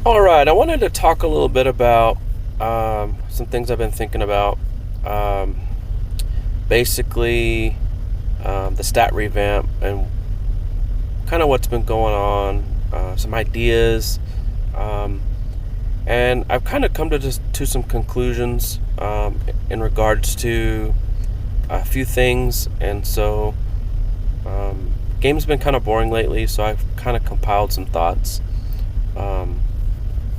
All right, I wanted to talk a little bit about some things I've been thinking about. Um, basically, the stat revamp and kind of what's been going on, some ideas, um, and I've kind of come to some conclusions in regards to a few things. And so, game's been kind of boring lately, so I've kind of compiled some thoughts um,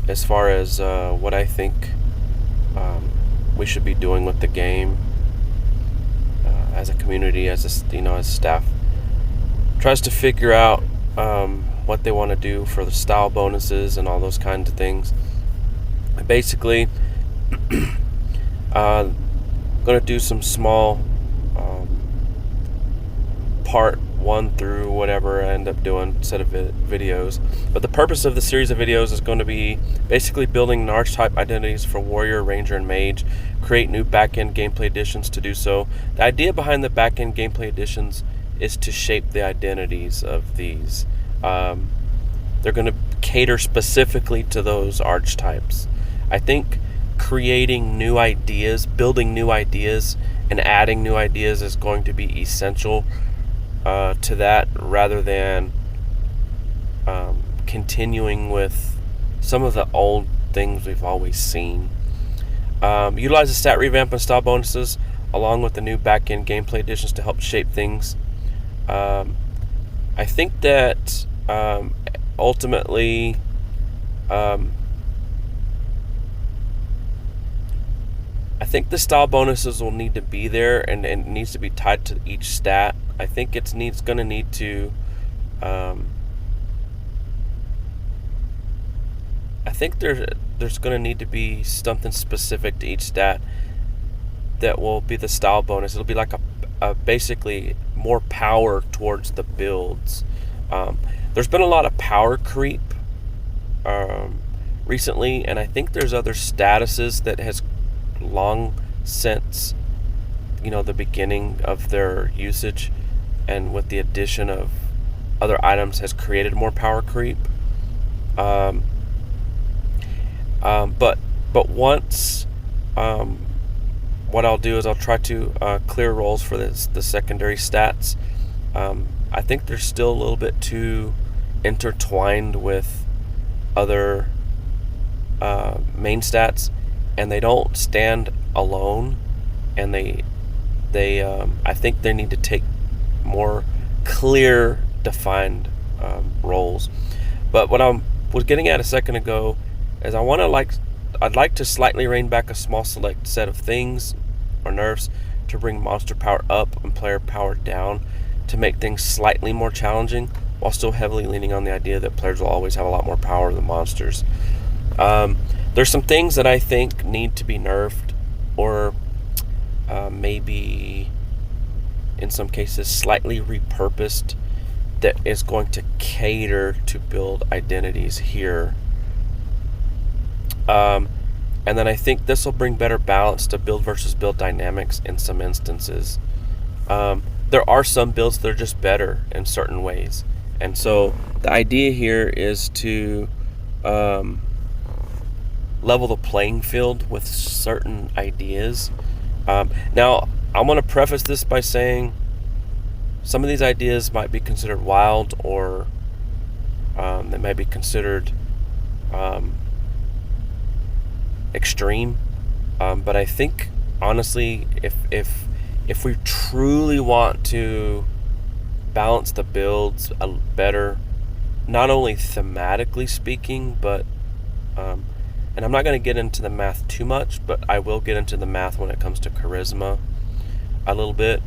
as far as what I think um, we should be doing with the game as a community, as staff tries to figure out what they want to do for the style bonuses and all those kinds of things. Basically, going to do some small part one through whatever I end up doing set of videos. But the purpose of the series of videos is going to be basically building an archetype identities for warrior, ranger, and mage. Create new back-end gameplay additions to do so. The idea behind the back-end gameplay additions is to shape the identities of these. They're going to cater specifically to those archetypes. I think creating new ideas, building new ideas, and adding new ideas is going to be essential to that, rather than continuing with some of the old things we've always seen. Utilize the stat revamp and style bonuses along with the new back-end gameplay additions to help shape things. I think that ultimately I think the style bonuses will need to be there, and it needs to be tied to each stat. I think it's going to need to. I think there's going to need to be something specific to each stat that will be the style bonus. It'll be like a basically more power towards the builds. There's been a lot of power creep recently, and I think there's other statuses that has long since the beginning of their usage, and with the addition of other items has created more power creep. But once what I'll do is I'll try to clear roles for the secondary stats. I think they're still a little bit too intertwined with other main stats, and they don't stand alone, and they I think they need to take more clear defined roles. But what I was getting at a second ago is I'd like to slightly rein back a small select set of things or nerfs to bring monster power up and player power down, to make things slightly more challenging, while still heavily leaning on the idea that players will always have a lot more power than monsters. There's some things that I think need to be nerfed, or maybe in some cases slightly repurposed, that is going to cater to build identities here. And then I think this will bring better balance to build versus build dynamics in some instances. There are some builds that are just better in certain ways, and so the idea here is to level the playing field with certain ideas. Now, I want to preface this by saying some of these ideas might be considered wild, or they might be considered extreme. But I think, honestly, if we truly want to balance the builds better, not only thematically speaking, but and I'm not going to get into the math too much, but I will get into the math when it comes to charisma a little bit.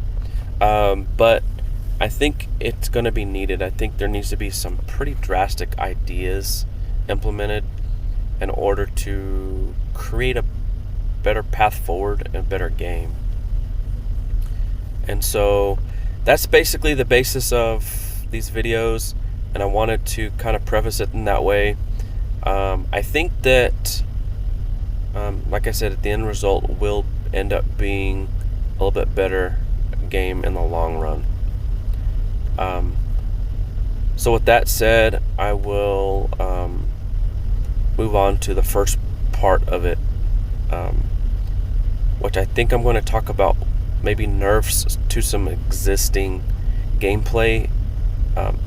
But I think it's going to be needed. I think there needs to be some pretty drastic ideas implemented in order to create a better path forward and a better game. And so that's basically the basis of these videos, and I wanted to kind of preface it in that way. I think that, like I said, the end result will end up being a little bit better game in the long run. So with that said, I will move move on to the first part of it, which I think I'm going to talk about maybe nerfs to some existing gameplay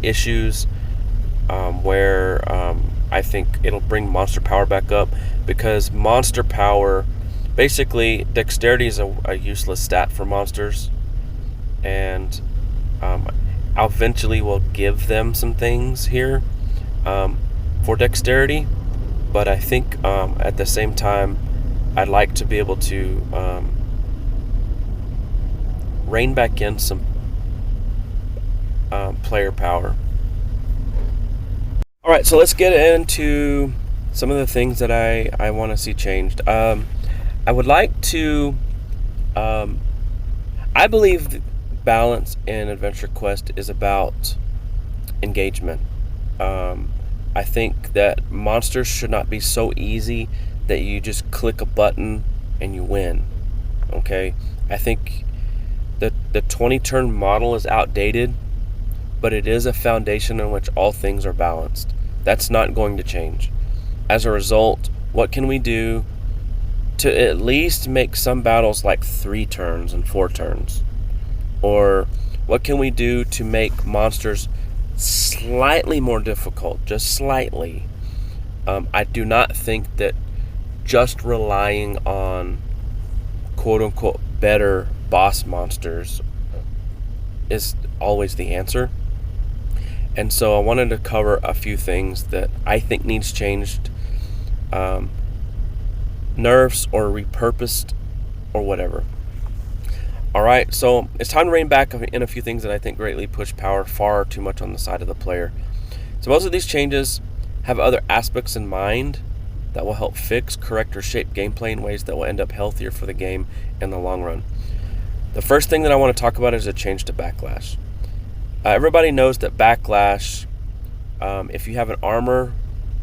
issues, where I think it'll bring monster power back up, because monster power, basically dexterity is a useless stat for monsters, and I'll eventually will give them some things here for dexterity, but I think at the same time I'd like to be able to rein back in some player power. Alright, so let's get into some of the things that I want to see changed. I would like to, I believe balance in Adventure Quest is about engagement. I think that monsters should not be so easy that you just click a button and you win. Okay? I think the 20 turn model is outdated, but it is a foundation in which all things are balanced. That's not going to change. As a result, what can we do to at least make some battles like 3 turns and 4 turns? Or what can we do to make monsters slightly more difficult, just slightly? I do not think that just relying on quote-unquote better boss monsters is always the answer. And so I wanted to cover a few things that I think needs changed, nerfs or repurposed or whatever. Alright, so it's time to rein back in a few things that I think greatly push power far too much on the side of the player. So most of these changes have other aspects in mind that will help fix, correct, or shape gameplay in ways that will end up healthier for the game in the long run. The first thing that I want to talk about is a change to backlash. Everybody knows that backlash, if you have an armor,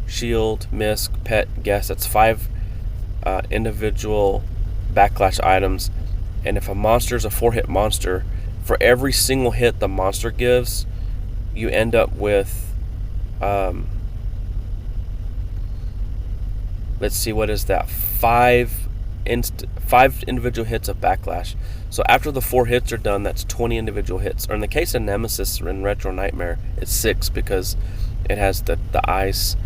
shield, misc, pet, guess, that's 5 individual backlash items. And if a monster is a 4-hit monster, for every single hit the monster gives, you end up with, let's see, what is that? 5 individual hits of backlash. So after the 4 hits are done, that's 20 individual hits. Or in the case of Nemesis or in Retro Nightmare, it's 6 because it has the ice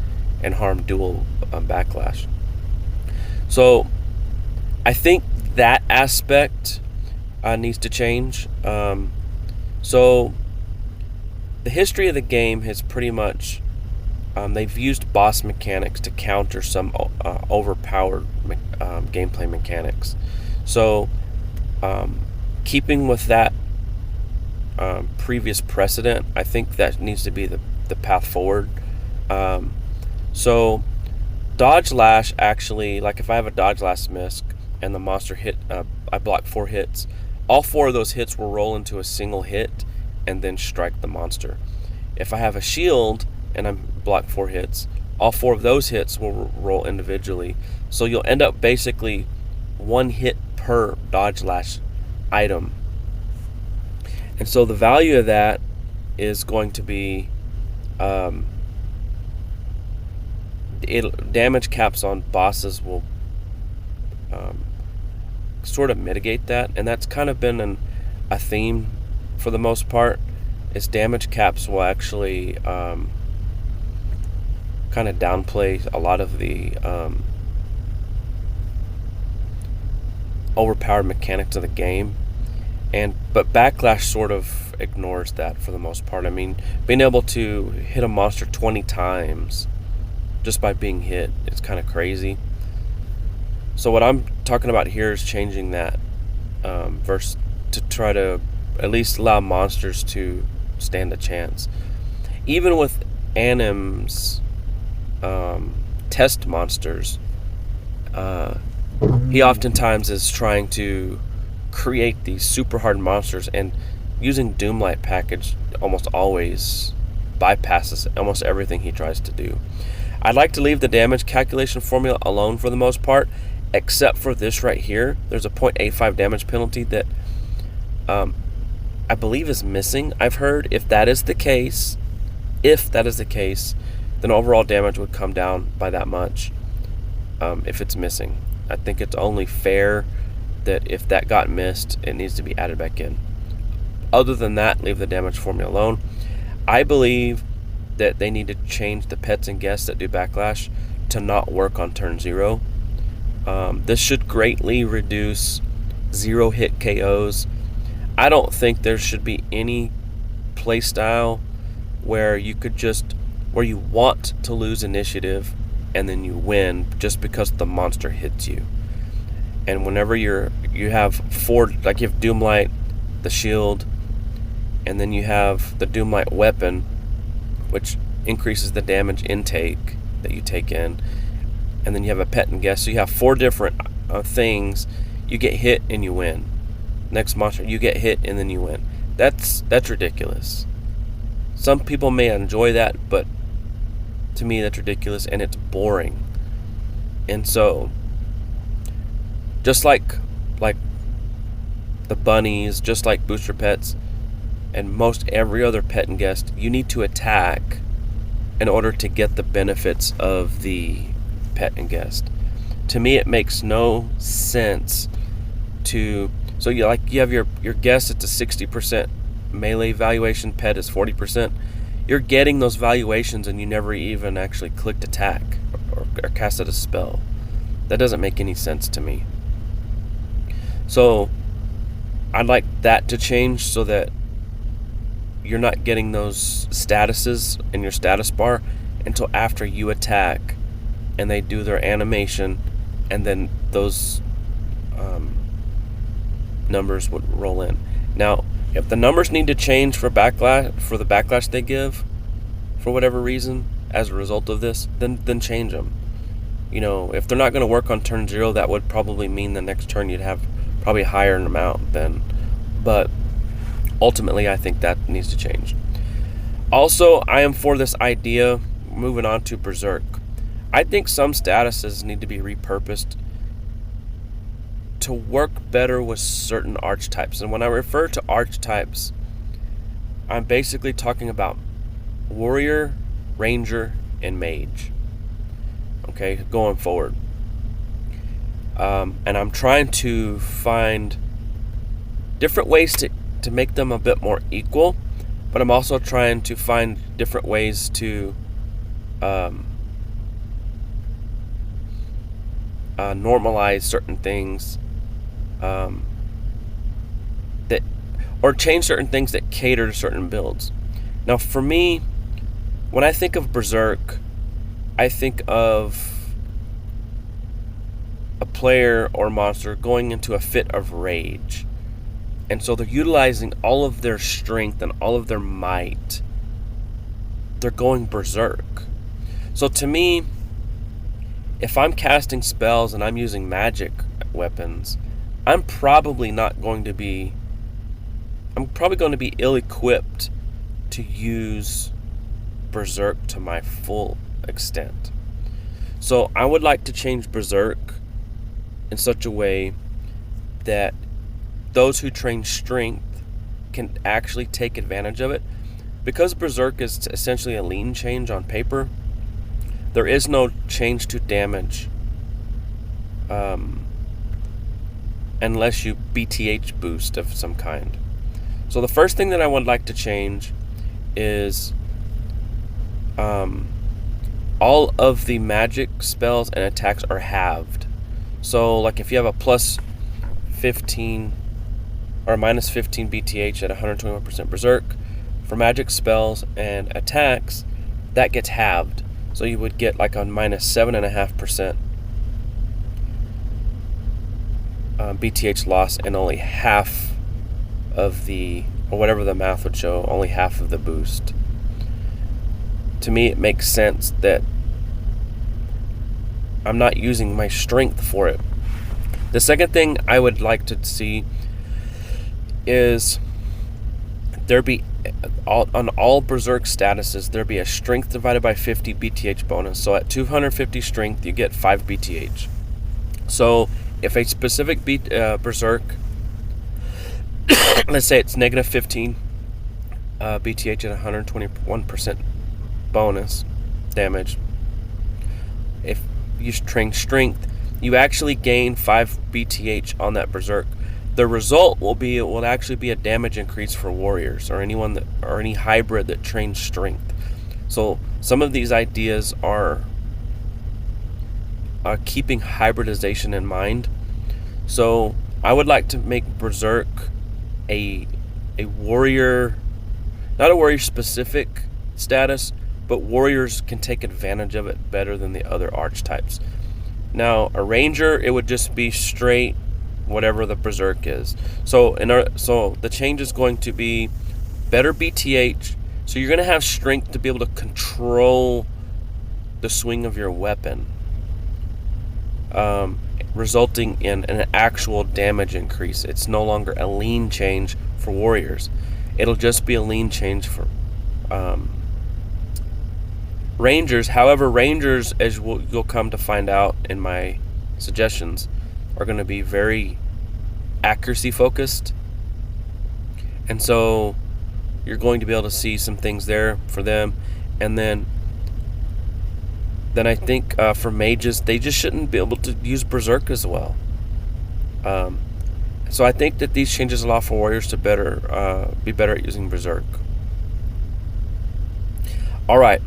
and harm dual backlash. So I think that aspect needs to change. So the history of the game has pretty much, they've used boss mechanics to counter some overpowered gameplay mechanics. So keeping with that previous precedent, I think that needs to be the path forward. So dodge lash, actually, like if I have a dodge lash misc and the monster hit, I block 4 hits, all 4 of those hits will roll into a single hit and then strike the monster. If I have a shield and I block 4 hits, all 4 of those hits will roll individually. So you'll end up basically 1 hit per dodge lash item. And so the value of that is going to be damage caps on bosses will sort of mitigate that, and that's kind of been a theme for the most part, is damage caps will actually kind of downplay a lot of the overpowered mechanics of the game, but backlash sort of ignores that for the most part. I mean, being able to hit a monster 20 times just by being hit, it's kind of crazy. So what I'm talking about here is changing that verse to try to at least allow monsters to stand a chance. Even with Anim's test monsters, he oftentimes is trying to create these super hard monsters, and using Doomlight package almost always bypasses almost everything he tries to do. I'd like to leave the damage calculation formula alone for the most part, except for this right here. There's a 0.85 damage penalty that I believe is missing. I've heard if that is the case, then overall damage would come down by that much. if it's missing. I think it's only fair that if that got missed, it needs to be added back in. Other than that, leave the damage formula alone. I believe that they need to change the pets and guests that do backlash to not work on turn 0. This should greatly reduce 0-hit KOs. I don't think there should be any playstyle where you want to lose initiative and then you win just because the monster hits you. And whenever you have 4, like you have Doomlight, the shield, and then you have the Doomlight weapon, which increases the damage intake that you take in, and then you have a pet and guest. So you have 4 different things. You get hit and you win. Next monster, you get hit and then you win. That's ridiculous. Some people may enjoy that, but to me that's ridiculous and it's boring. And so, just like the bunnies, just like booster pets, and most every other pet and guest, you need to attack in order to get the benefits of the pet and guest. To me, it makes no sense to... So you have your guest, it's a 60% melee valuation, pet is 40%. You're getting those valuations and you never even actually clicked attack or casted a spell. That doesn't make any sense to me. So I'd like that to change so that you're not getting those statuses in your status bar until after you attack and they do their animation, and then those numbers would roll in. Now, if the numbers need to change for the backlash they give for whatever reason as a result of this, then change them. You know, if they're not going to work on turn 0, that would probably mean the next turn you'd have probably higher an amount then. But ultimately, I think that needs to change. Also, I am for this idea, moving on to Berserk. I think some statuses need to be repurposed to work better with certain archetypes. And when I refer to archetypes, I'm basically talking about warrior, ranger, and mage. Okay, going forward. And I'm trying to find different ways to make them a bit more equal, but I'm also trying to find different ways to normalize certain things or change certain things that cater to certain builds. Now, for me, when I think of Berserk, I think of a player or monster going into a fit of rage. And so they're utilizing all of their strength and all of their might. They're going berserk. So to me, if I'm casting spells and I'm using magic weapons, I'm probably going to be ill-equipped to use Berserk to my full extent. So I would like to change Berserk in such a way that those who train strength can actually take advantage of it. Because Berserk is essentially a lean change on paper, there is no change to damage unless you BTH boost of some kind. So the first thing that I would like to change is all of the magic spells and attacks are halved. So like if you have a plus 15 or minus 15 BTH at 121% Berserk, for magic spells and attacks, that gets halved. So you would get like a minus 7.5% BTH loss and only half of the, or whatever the math would show, only half of the boost. To me, it makes sense that I'm not using my strength for it. The second thing I would like to see is there be on all Berserk statuses, there be a strength divided by 50 BTH bonus. So at 250 strength, you get 5 BTH. So if a specific Berserk, let's say it's negative 15 BTH at 121% bonus damage. If you train strength, you actually gain 5 BTH on that berserk. The result will actually be a damage increase for warriors or any hybrid that trains strength. So some of these ideas are keeping hybridization in mind. So I would like to make berserk a warrior, not a warrior specific status, but warriors can take advantage of it better than the other archetypes. Now a ranger, it would just be straight whatever the berserk is. So the change is going to be better BTH. So you're going to have strength to be able to control the swing of your weapon, resulting in an actual damage increase. It's no longer a lean change for warriors. It'll just be a lean change for rangers. However, rangers, as you'll come to find out in my suggestions, are going to be very accuracy focused, and so you're going to be able to see some things there for them. And then I think for mages, they just shouldn't be able to use berserk as well. So I think that these changes allow for warriors to be better at using berserk. All right,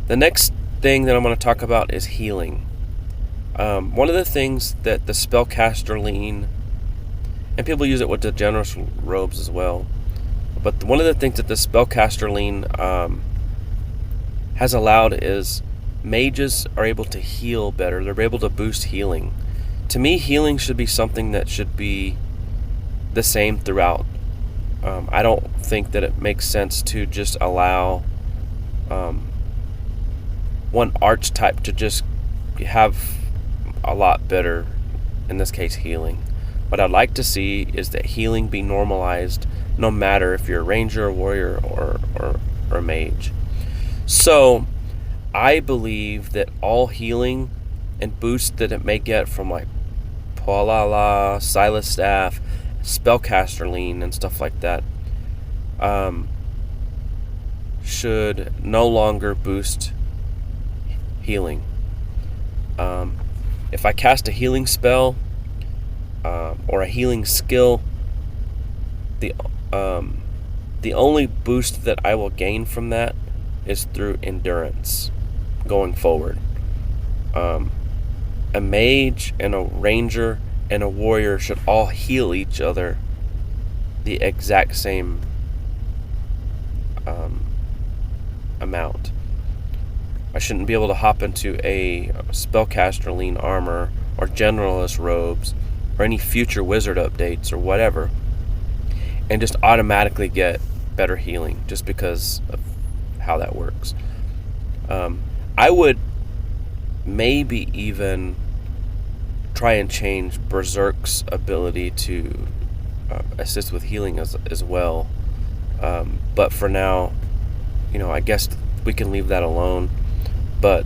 the next thing that I'm going to talk about is healing. One of the things that the spellcaster lean, and people use it with the generous robes as well, but one of the things that the spellcaster lean has allowed is mages are able to heal better. They're able to boost healing. To me, healing should be something that should be the same throughout. I don't think that it makes sense to just allow one archetype to just have a lot better, in this case healing. What I'd like to see is that healing be normalized no matter if you're a ranger, a warrior, or a mage. So I believe that all healing and boost that it may get from like Palala, Silas Staff, Spellcaster Lean, and stuff like that should no longer boost healing. If I cast a healing spell or a healing skill, the only boost that I will gain from that is through endurance going forward. A mage and a ranger and a warrior should all heal each other the exact same amount. I shouldn't be able to hop into a spellcaster lean armor or generalist robes or any future wizard updates or whatever and just automatically get better healing just because of how that works. I would maybe even try and change Berserk's ability to assist with healing as well. But for now, I guess we can leave that alone. But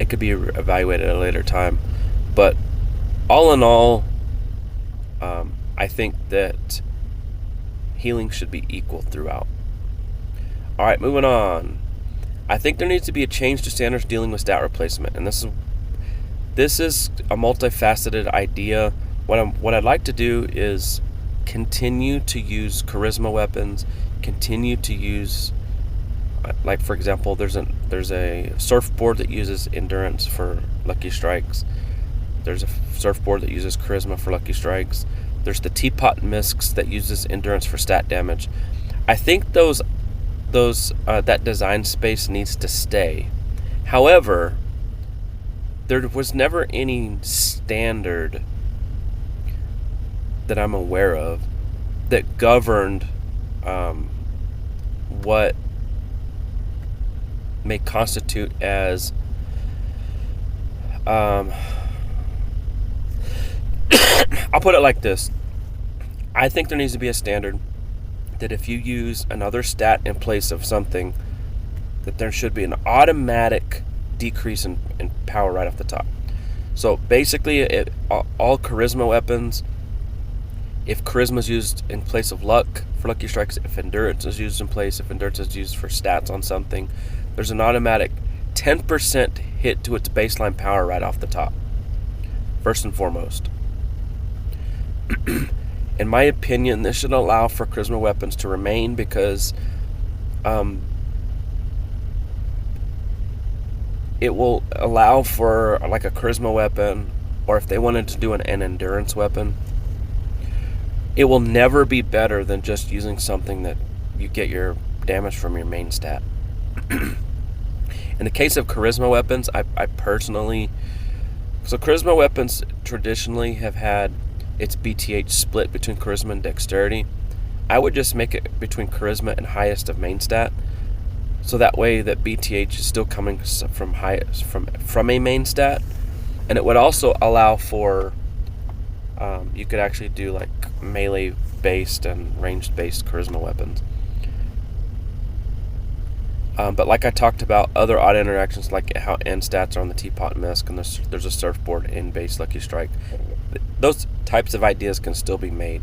it could be evaluated at a later time. But all in all, I think that healing should be equal throughout. All right, moving on. I think there needs to be a change to standards dealing with stat replacement, and this is a multifaceted idea. What I'd like to do is continue to use charisma weapons, continue to use, like for example, there's a surfboard that uses endurance for lucky strikes. There's a surfboard that uses charisma for lucky strikes. There's the teapot misks that uses endurance for stat damage. I think that design space needs to stay. However, there was never any standard that I'm aware of that governed what may constitute as I'll put it like this. I think there needs to be a standard that if you use another stat in place of something, that there should be an automatic decrease in power right off the top. So basically, all charisma weapons, if charisma is used in place of luck for lucky strikes, if endurance is used in place, if endurance is used for stats on something, there's an automatic 10% hit to its baseline power right off the top, first and foremost. In my opinion, this should allow for charisma weapons to remain because it will allow for like a charisma weapon, or if they wanted to do an endurance weapon, it will never be better than just using something that you get your damage from your main stat. In the case of charisma weapons, I personally... So charisma weapons traditionally have had its BTH split between charisma and dexterity. I would just make it between charisma and highest of main stat, so that way that BTH is still coming from a main stat, and it would also allow for you could actually do like melee based and ranged based charisma weapons. But like I talked about, other odd interactions like how end stats are on the Teapot Misc, and there's a surfboard in base Lucky Strike. Those types of ideas can still be made.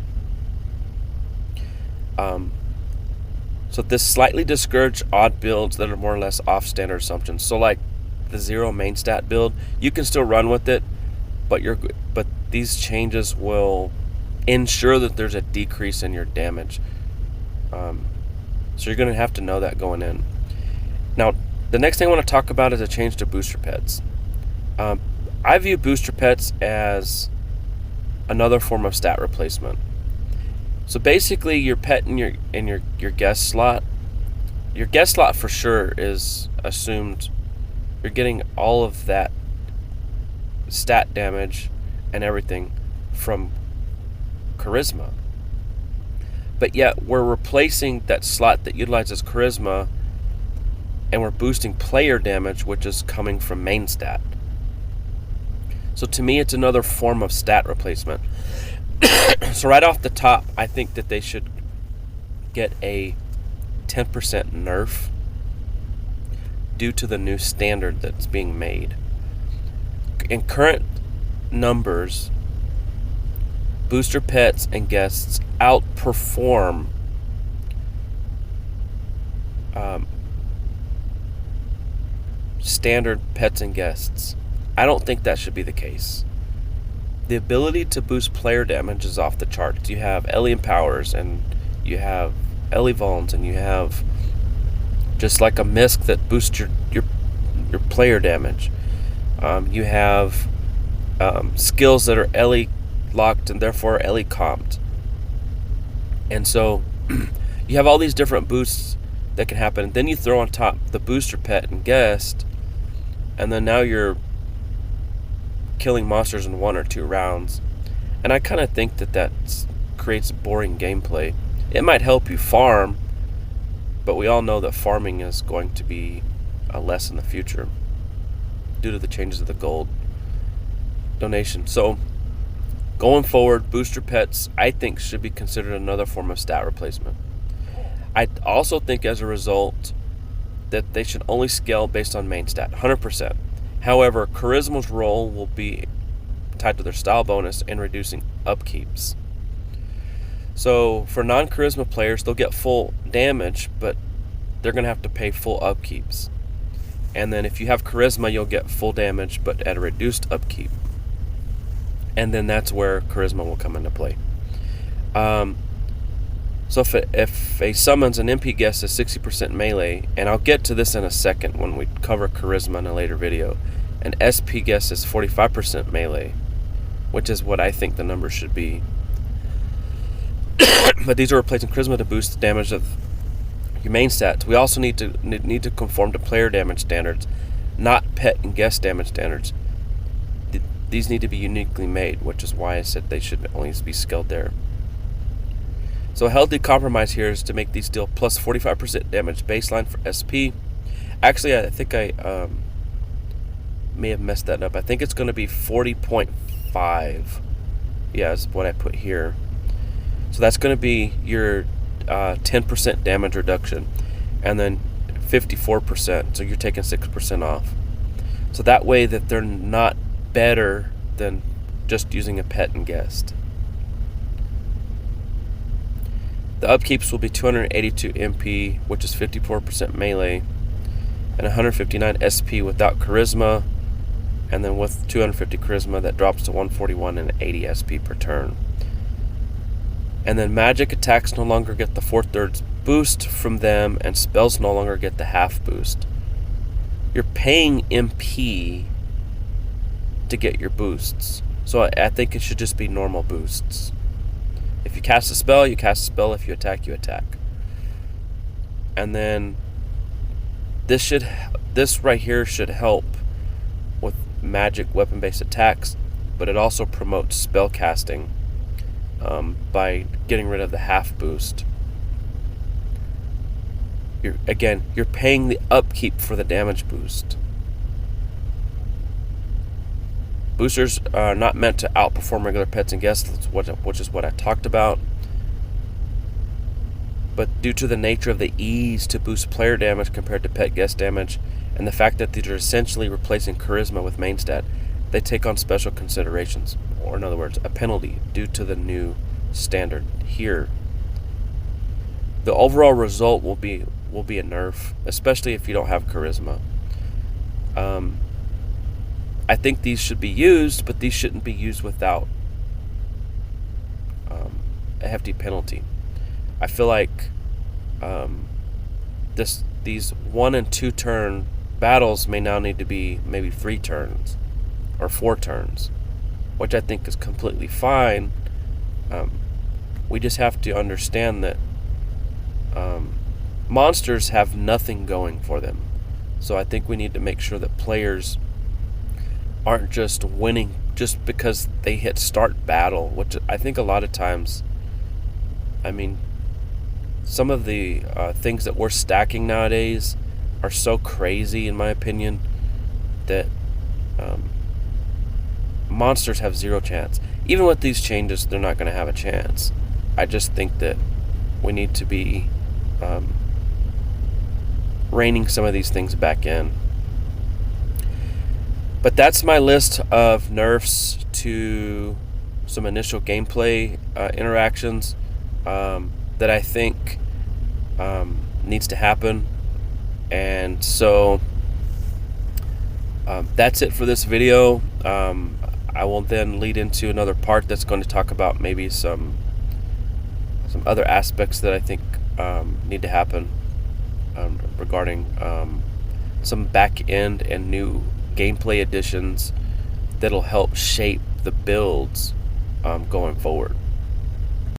So this slightly discouraged odd builds that are more or less off standard assumptions. So like the 0 main stat build, you can still run with it, but these changes will ensure that there's a decrease in your damage. So you're going to have to know that going in. Now, the next thing I want to talk about is a change to booster pets. I view booster pets as another form of stat replacement. So basically, your pet in your guest slot, your guest slot for sure is assumed you're getting all of that stat damage and everything from charisma. But yet we're replacing that slot that utilizes charisma, and we're boosting player damage, which is coming from main stat. So to me, it's another form of stat replacement. So right off the top, I think that they should get a 10% nerf due to the new standard that's being made. In current numbers, booster pets and guests outperform standard pets and guests. I don't think that should be the case. The ability to boost player damage is off the charts. You have Ellie Empowers, and you have Ellie Vulns, and you have just like a Misc that boosts your player damage. You have skills that are Ellie locked and therefore Ellie comped. And so you have all these different boosts that can happen. Then you throw on top the booster pet and guest, and then now you're killing monsters in 1 or 2 rounds. And I kind of think that creates boring gameplay. It might help you farm, but we all know that farming is going to be less in the future due to the changes of the gold donation. So going forward, booster pets, I think, should be considered another form of stat replacement. I also think as a result that they should only scale based on main stat, 100%. However, charisma's role will be tied to their style bonus and reducing upkeeps. So for non-charisma players, they'll get full damage, but they're going to have to pay full upkeeps. And then if you have charisma, you'll get full damage, but at a reduced upkeep. And then that's where charisma will come into play. So if a summons an MP guest is 60% melee, and I'll get to this in a second when we cover charisma in a later video, an SP guest is 45% melee, which is what I think the number should be. But these are replacing charisma to boost the damage of your main stats. We also need to conform to player damage standards, not pet and guest damage standards. These need to be uniquely made, which is why I said they should only be scaled there. So a healthy compromise here is to make these deal plus 45% damage baseline for SP. Actually, I think I may have messed that up. I think it's going to be 40.5. Yeah, is what I put here. So that's going to be your 10% damage reduction, and then 54%. So you're taking 6% off. So that way that they're not better than just using a pet and guest. The upkeeps will be 282 MP, which is 54% melee, and 159 SP without charisma, and then with 250 charisma that drops to 141 and 80 SP per turn. And then magic attacks no longer get the 4/3 boost from them, and spells no longer get the half boost. You're paying MP to get your boosts, so I think it should just be normal boosts. If you cast a spell, you cast a spell. If you attack, you attack. And then this right here should help with magic weapon-based attacks, but it also promotes spell casting by getting rid of the half boost. You're paying the upkeep for the damage boost. Boosters are not meant to outperform regular pets and guests, which is what I talked about. But due to the nature of the ease to boost player damage compared to pet guest damage, and the fact that these are essentially replacing charisma with main stat, they take on special considerations, or in other words, a penalty due to the new standard here. The overall result will be a nerf, especially if you don't have charisma. I think these should be used, but these shouldn't be used without a hefty penalty. I feel like these 1 and 2 turn battles may now need to be maybe 3 turns or 4 turns, which I think is completely fine. We just have to understand that monsters have nothing going for them. So I think we need to make sure that players aren't just winning just because they hit start battle, which I think a lot of times, I mean, some of the things that we're stacking nowadays are so crazy, in my opinion, that monsters have zero chance. Even with these changes, they're not going to have a chance. I just think that we need to be reining some of these things back in. But that's my list of nerfs to some initial gameplay interactions that I think needs to happen. And so that's it for this video. I will then lead into another part that's going to talk about maybe some other aspects that I think need to happen regarding some back end and new gameplay additions that'll help shape the builds going forward.